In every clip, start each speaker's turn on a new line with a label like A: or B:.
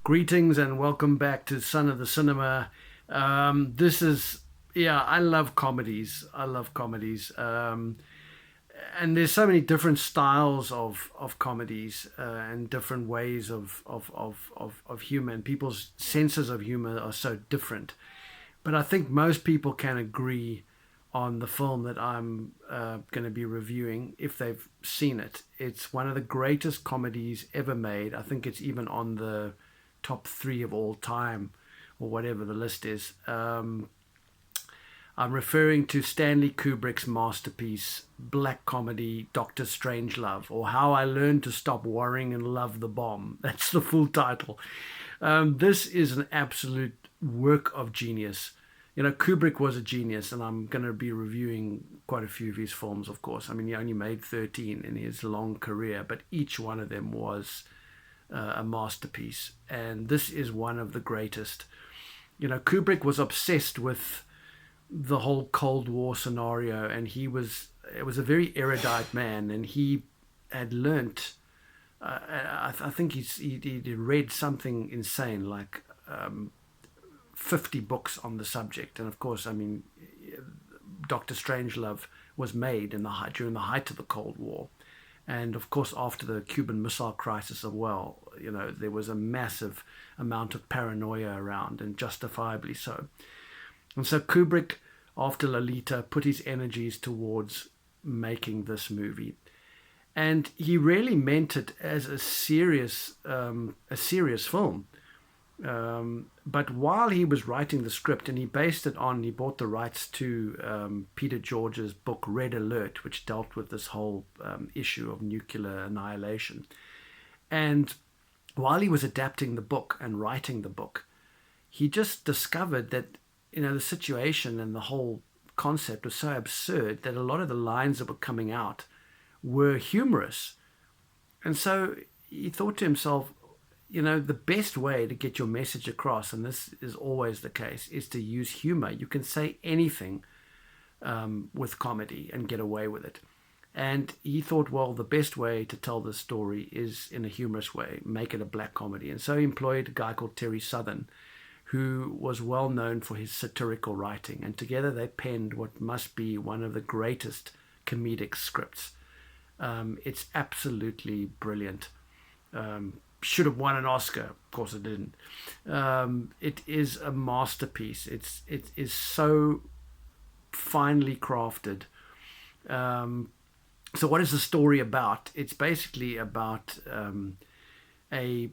A: Greetings and welcome back to Son of the Cinema. I love comedies. I love comedies. And there's so many different styles of comedies and different ways of humor. And people's senses of humor are so different. But I think most people can agree on the film that I'm going to be reviewing if they've seen it. It's one of the greatest comedies ever made. I think it's even on the top three of all time, or whatever the list is. I'm referring to Stanley Kubrick's masterpiece, black comedy, Dr Strangelove, or How I Learned to Stop Worrying and Love the Bomb. That's the full title. This is an absolute work of genius. You know, Kubrick was a genius, and I'm going to be reviewing quite a few of his films, of course. I mean, he only made 13 in his long career, but each one of them was a masterpiece. And this is one of the greatest. You know, Kubrick was obsessed with the whole Cold War scenario, and it was a very erudite man, and he had learnt, I think he read something insane, like 50 books on the subject. And of course, I mean, Dr. Strangelove was made during the height of the Cold War. And of course, after the Cuban Missile Crisis as well, you know, there was a massive amount of paranoia around, and justifiably so. And so Kubrick, after Lolita, put his energies towards making this movie. And he really meant it as a serious film. But while he was writing the script, and he bought the rights to Peter George's book Red Alert, which dealt with this whole issue of nuclear annihilation. And while he was adapting the book and writing the book, he just discovered that, you know, the situation and the whole concept was so absurd that a lot of the lines that were coming out were humorous. And so he thought to himself, you know, the best way to get your message across, and this is always the case, is to use humor. You can say anything with comedy and get away with it. And he thought, well, the best way to tell this story is in a humorous way, make it a black comedy. And so he employed a guy called Terry Southern, who was well known for his satirical writing. And together they penned what must be one of the greatest comedic scripts. It's absolutely brilliant. Should have won an Oscar. Of course it didn't. It is a masterpiece. It is so finely crafted. So what is the story about? It's basically about a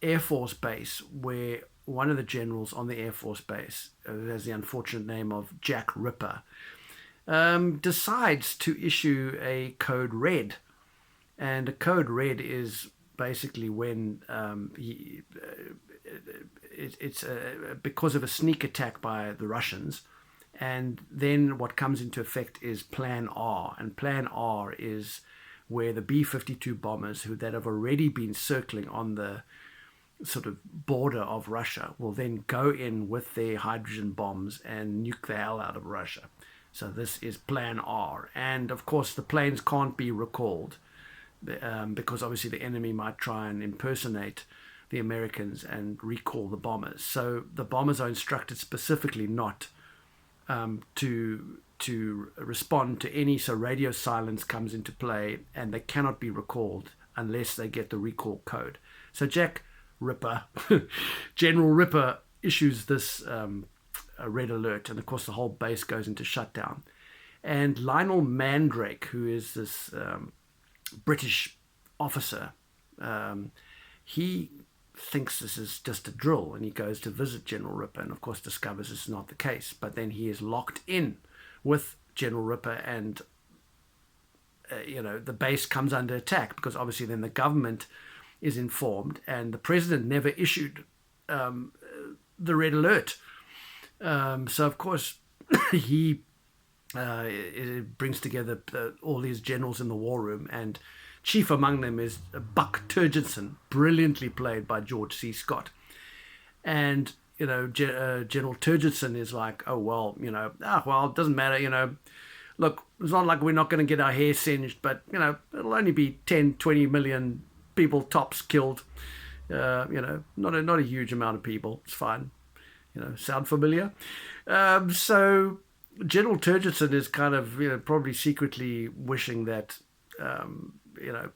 A: Air Force base where one of the generals on the Air Force base, who has the unfortunate name of Jack Ripper, decides to issue a code red. And a code red is basically when it's because of a sneak attack by the Russians. And then what comes into effect is Plan R. And Plan R is where the B-52 bombers that have already been circling on the sort of border of Russia will then go in with their hydrogen bombs and nuke the hell out of Russia. So this is Plan R. And of course the planes can't be recalled, because obviously the enemy might try and impersonate the Americans and recall the bombers. So the bombers are instructed specifically not to respond to any. So radio silence comes into play, and they cannot be recalled unless they get the recall code. So Jack Ripper, General Ripper, issues this red alert, and of course the whole base goes into shutdown. And Lionel Mandrake, who is this British officer, he thinks this is just a drill, and he goes to visit General Ripper, and of course discovers this is not the case. But then he is locked in with General Ripper, and the base comes under attack, because obviously then the government is informed, and the president never issued the red alert. So of course he brings together all these generals in the war room, and chief among them is Buck Turgidson, brilliantly played by George C. Scott. And General Turgidson is like, oh well, it doesn't matter, look, it's not like we're not going to get our hair singed, but it'll only be 10, 20 million people tops killed. Not a huge amount of people. It's fine. Sound familiar? So General Turgidson is kind of, probably secretly wishing that,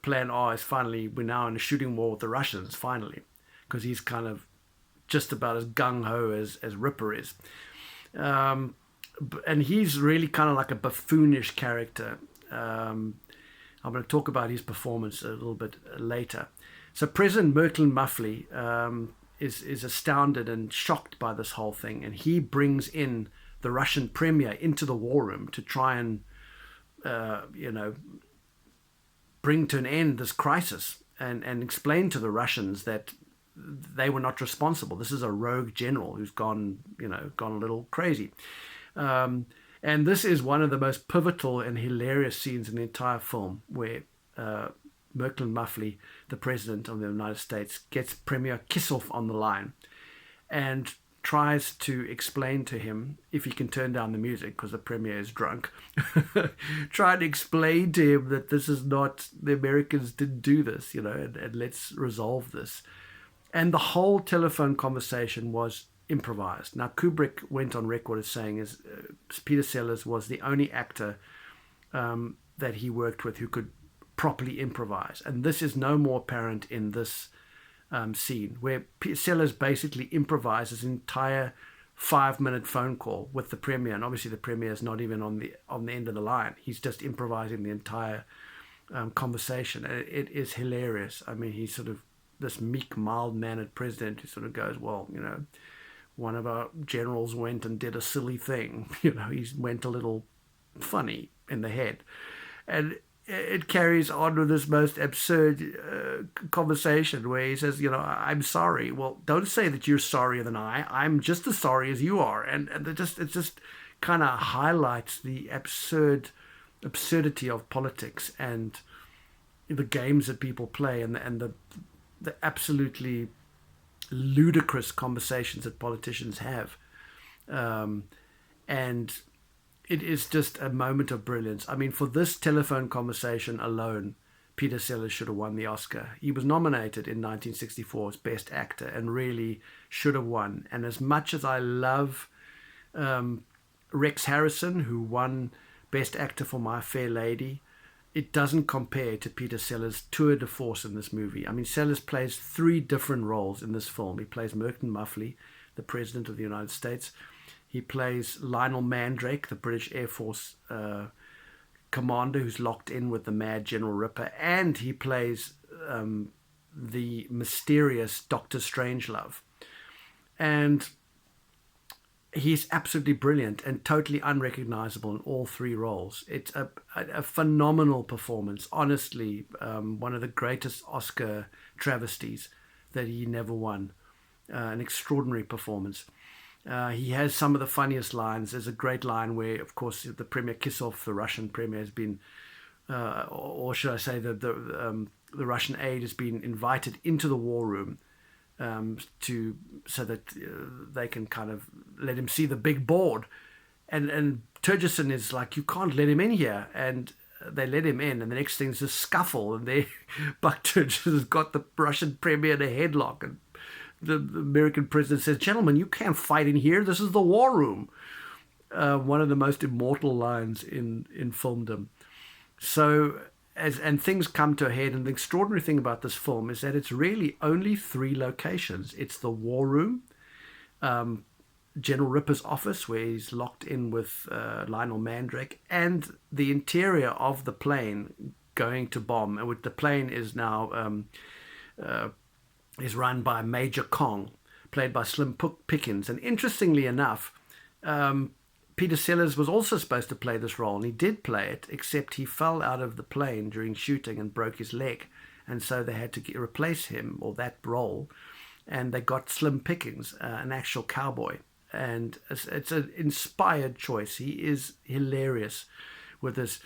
A: Plan R is finally, we're now in a shooting war with the Russians, finally, because he's kind of just about as gung-ho as Ripper is. And he's really kind of like a buffoonish character. I'm going to talk about his performance a little bit later. So President Merklyn Muffley is astounded and shocked by this whole thing, and he brings in the Russian premier into the war room to try and bring to an end this crisis and explain to the Russians that they were not responsible. This is a rogue general who's gone a little crazy. And this is one of the most pivotal and hilarious scenes in the entire film, where Merklyn Muffley, the president of the United States, gets Premier Kissoff on the line and tries to explain to him, if he can turn down the music because the premier is drunk, try to explain to him that this is not, the Americans didn't do this, and let's resolve this. And the whole telephone conversation was improvised. Now, Kubrick went on record as saying Peter Sellers was the only actor that he worked with who could properly improvise. And this is no more apparent in this scene, where Sellers basically improvises an entire 5-minute phone call with the premier. And obviously the premier is not even on the end of the line. He's just improvising the entire conversation. And it is hilarious. I mean, he's sort of this meek, mild-mannered president who sort of goes, well, one of our generals went and did a silly thing. He went a little funny in the head. And it carries on with this most absurd conversation where he says, I'm sorry. Well, don't say that you're sorrier than I. I'm just as sorry as you are. And it just kind of highlights the absurdity of politics and the games that people play and the absolutely ludicrous conversations that politicians have. And it is just a moment of brilliance. I mean, for this telephone conversation alone, Peter Sellers should have won the Oscar. He was nominated in 1964 as Best Actor and really should have won. And as much as I love Rex Harrison, who won Best Actor for My Fair Lady, it doesn't compare to Peter Sellers' tour de force in this movie. I mean, Sellers plays 3 different roles in this film. He plays Merklyn Muffley, the President of the United States. He plays Lionel Mandrake, the British Air Force commander who's locked in with the mad General Ripper. And he plays the mysterious Dr. Strangelove. And he's absolutely brilliant and totally unrecognizable in all 3 roles. It's a phenomenal performance. Honestly, one of the greatest Oscar travesties that he never won. An extraordinary performance. He has some of the funniest lines. There's a great line where, of course, the Premier Kissoff, the Russian premier, has been, or should I say, the Russian aide has been invited into the war room so that they can kind of let him see the big board. And Turgidson is like, you can't let him in here. And they let him in, and the next thing is a scuffle, and Buck Turgidson has got the Russian premier in a headlock, and the American president says, gentlemen, you can't fight in here. This is the war room. One of the most immortal lines in filmdom. So, and things come to a head. And the extraordinary thing about this film is that it's really only 3 locations. It's the war room, General Ripper's office, where he's locked in with Lionel Mandrake, and the interior of the plane going to bomb. And the plane is now is run by Major Kong, played by Slim Pickens. And interestingly enough, Peter Sellers was also supposed to play this role, and he did play it, except he fell out of the plane during shooting and broke his leg. And so they had to replace him, or that role, and they got Slim Pickens, an actual cowboy. And it's an inspired choice. He is hilarious with his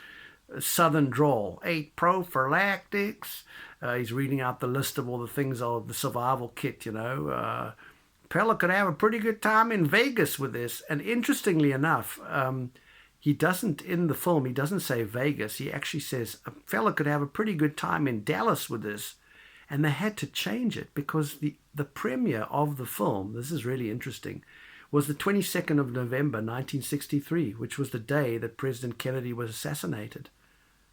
A: southern drawl. 8 prophylactics. He's reading out the list of all the things of the survival kit, Pella could have a pretty good time in Vegas with this. And interestingly enough, he doesn't, in the film, he doesn't say Vegas. He actually says a fella could have a pretty good time in Dallas with this. and they had to change it because the premiere of the film, this is really interesting, was the 22nd of November 1963, which was the day that President Kennedy was assassinated.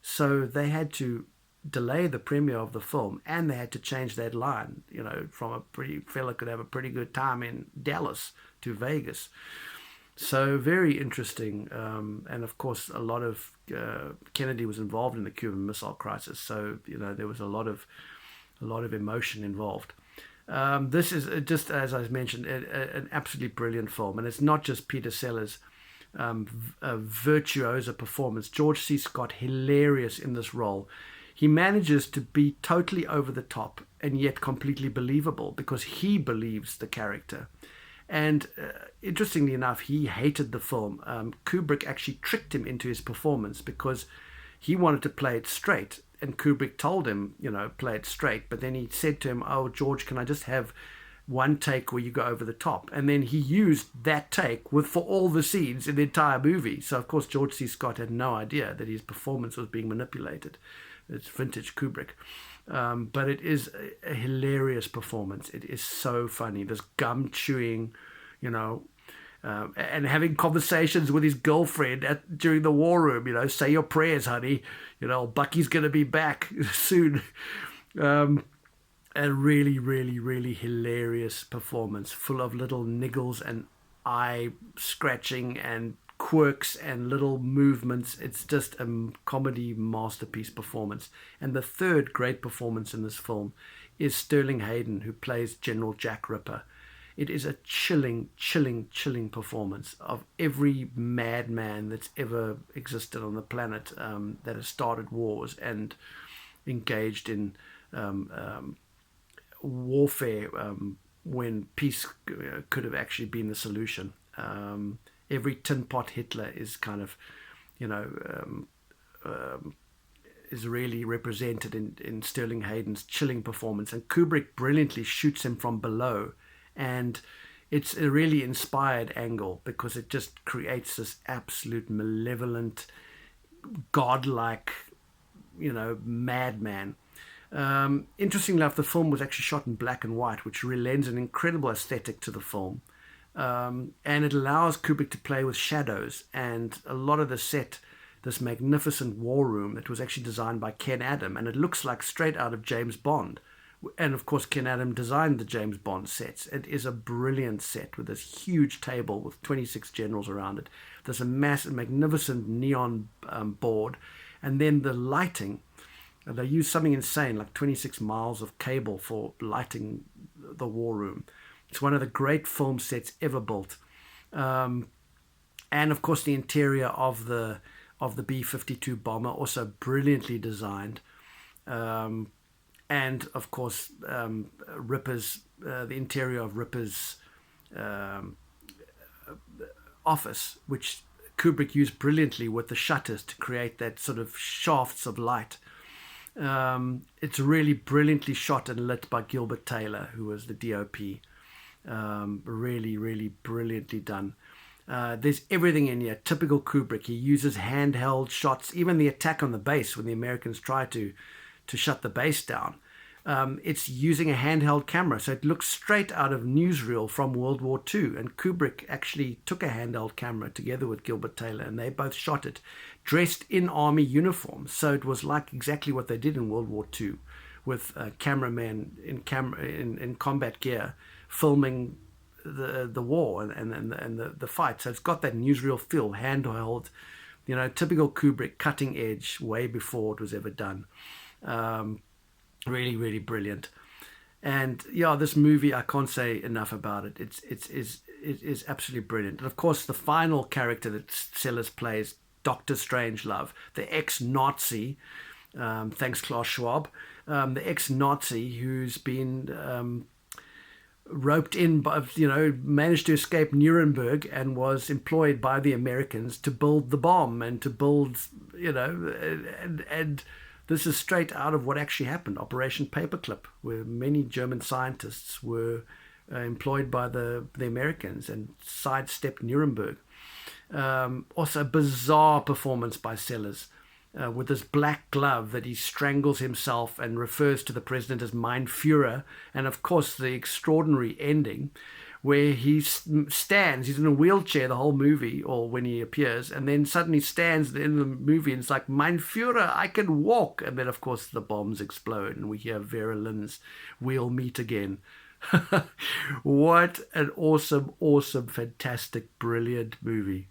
A: So they had to delay the premiere of the film, and they had to change that line, from a pretty fella could have a pretty good time in Dallas to Vegas. So very interesting. And of course, a lot of Kennedy was involved in the Cuban Missile Crisis. So, there was a lot of emotion involved. This is, just as I mentioned, an absolutely brilliant film. And it's not just Peter Sellers' a virtuoso performance. George C. Scott, hilarious in this role. He manages to be totally over the top and yet completely believable because he believes the character. And interestingly enough, he hated the film. Kubrick actually tricked him into his performance because he wanted to play it straight. And Kubrick told him, play it straight. But then he said to him, "Oh, George, can I just have one take where you go over the top?" And then he used that take for all the scenes in the entire movie. So, of course, George C. Scott had no idea that his performance was being manipulated. It's vintage Kubrick. But it is a hilarious performance. It is so funny. This gum chewing, and having conversations with his girlfriend during the war room, say your prayers, honey. Bucky's going to be back soon. A really, really, really hilarious performance, full of little niggles and eye scratching and quirks and little movements. It's just a comedy masterpiece performance. And the third great performance in this film is Sterling Hayden, who plays General Jack Ripper. It is a chilling, chilling, chilling performance of every madman that's ever existed on the planet, that has started wars and engaged in warfare when peace could have actually been the solution. Every tin pot Hitler is kind of, is really represented in Sterling Hayden's chilling performance. And Kubrick brilliantly shoots him from below. And it's a really inspired angle because it just creates this absolute malevolent, godlike, madman. Interestingly enough, the film was actually shot in black and white, which really lends an incredible aesthetic to the film. And it allows Kubrick to play with shadows. And a lot of the set, this magnificent war room that was actually designed by Ken Adam, and it looks like straight out of James Bond. And of course, Ken Adam designed the James Bond sets. It is a brilliant set with this huge table with 26 generals around it. There's a massive, magnificent neon board. And then the lighting. They use something insane, like 26 miles of cable for lighting the war room. It's one of the great film sets ever built. And of course, the interior of the B-52 bomber, also brilliantly designed. And of course, Ripper's the interior of Ripper's office, which Kubrick used brilliantly with the shutters to create that sort of shafts of light. It's really brilliantly shot and lit by Gilbert Taylor, who was the DOP. Really, really brilliantly done. There's everything in here. Typical Kubrick. He uses handheld shots. Even the attack on the base when the Americans try to shut the base down. It's using a handheld camera, so it looks straight out of newsreel from World War II. And Kubrick actually took a handheld camera together with Gilbert Taylor, and they both shot it dressed in army uniforms. So it was like exactly what they did in World War II, with cameramen in combat gear filming the war and the fight. So it's got that newsreel feel, handheld, typical Kubrick, cutting edge, way before it was ever done. Really, really brilliant. And yeah, this movie, I can't say enough about it. It is absolutely brilliant. And of course, the final character that Sellers plays, Dr. Strangelove, the ex-Nazi, thanks Klaus Schwab, the ex-Nazi who's been roped in, by, managed to escape Nuremberg and was employed by the Americans to build the bomb and to build, and this is straight out of what actually happened, Operation Paperclip, where many German scientists were employed by the Americans and sidestepped Nuremberg. Also, a bizarre performance by Sellers. with this black glove that he strangles himself and refers to the president as Mein Führer. And of course, the extraordinary ending where he stands, he's in a wheelchair the whole movie, or when he appears, and then suddenly stands at the end of the movie and it's like, Mein Führer, I can walk. And then, of course, the bombs explode and we hear Vera Lynn's We'll Meet Again. What an awesome, fantastic, brilliant movie.